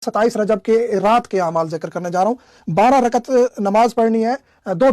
27 रजब के रात के अमाल जिक्र करने जा रहा हूँ। 12 रकत नमाज पढ़नी है, दो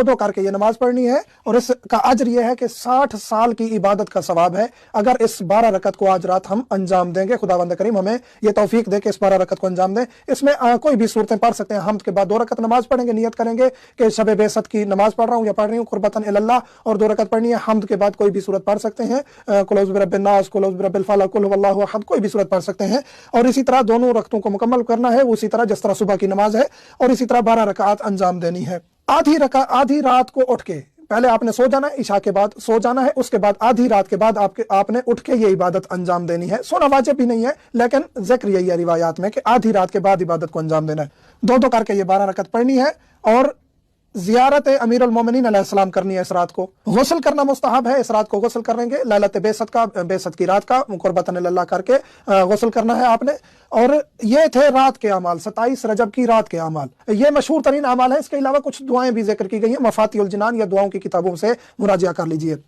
दो करके ये नमाज पढ़नी है। और इसका अजर ये है कि 60 साल की इबादत का सवाब है अगर इस 12 रकत को आज रात हम अंजाम देंगे। खुदावंद करीम हमें ये तौफीक दे कि इस 12 रकत को अंजाम दें। इसमें कोई भी सूरतें पढ़ सकते हैं। हमद के बाद 2 रकत नमाज पढ़ेंगे, नियत करेंगे कि शब बेसत की नमाज पढ़ रहा हूँ या पढ़ रही हूँ कुर्बतन इल्लाह, और 2 रकत पढ़नी है। हमद के बाद कोई भी सूरत पढ़ सकते हैं, कुल औज़ु बिरब्बिन नास, कुल औज़ु बिरब्बिल फलक, कुल हुवल्लाहु अहद, कोई भी सूरत पढ़ सकते हैं। और इसी तरह दोनों रकतों को मुकम्मल करना है, उसी तरह जिस तरह सुबह की नमाज है, और इसी तरह 12 रकात अंजाम देनी है। आधी रात को उठ के पहले आपने सो जाना है, इशा के बाद सो जाना है, उसके बाद आधी रात के बाद आपने उठ के ये इबादत अंजाम देनी है। सोना वाजिब भी नहीं है, लेकिन जिक्र यही है रिवायात में कि आधी रात के बाद इबादत को अंजाम देना है। दो करके ये 12 रकत पढ़नी है। और ज़ियारत अमीरुल मोमिनीन अलैहिस्सलाम करनी है। इस रात को गुस्ल करना मुस्तहब है। इस रात को गुस्ल करेंगे, लैलत बेसत की रात का कुर्बतन इल्लाह करके गुस्ल करना है आपने। और ये थे रात के अमाल, 27 रजब की रात के अमाल। ये मशहूर तरीन अमाल है। इसके अलावा कुछ दुआएं भी जिक्र की गई हैं, मफातिहुल जिनान या दुआओं की किताबों से मुराजिया कर लीजिए।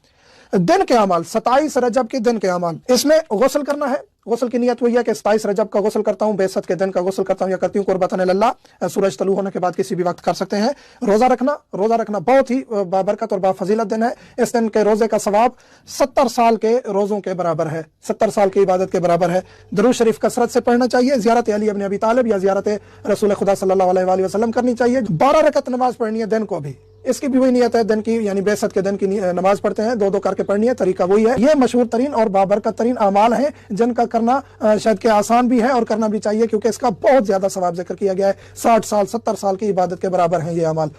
दिन के अमाल, 27 रजब के दिन के अमाल, इसमें गुस्ल करना है। गुस्ल की नियत वही है कि 27 रजब का गुस्ल करता हूँ, बेसत के दिन का गुस्ल करता हूँ या करती हूँ कुर्बतन इल्लाह। सूरज तलू होने के बाद किसी भी वक्त कर सकते हैं। रोजा रखना बहुत ही बाबरकत और बाफजीलत दिन है। इस दिन के रोजे का सवाब 70 साल के रोजों के बराबर है, 70 साल की इबादत के बराबर है। दरूद शरीफ कसरत से पढ़ना चाहिए। ज़ियारत अली इब्न अबी तालिब या ज़ियारत रसूल खुदा सल्लल्लाहु अलैहि वसल्लम करनी चाहिए। 12 रकत नमाज पढ़नी है दिन को भी। इसकी भी वही नियत है, दिन की यानी बेसत के दिन की नमाज पढ़ते हैं, 2 करके पढ़नी है। तरीका वही है। ये मशहूर तरीन और बाबरकत तरीन अमाल हैं जिनका करना शायद के आसान भी है और करना भी चाहिए, क्योंकि इसका बहुत ज्यादा सवाब जिक्र किया गया है। 60 साल 70 साल की इबादत के बराबर हैं ये अमाल।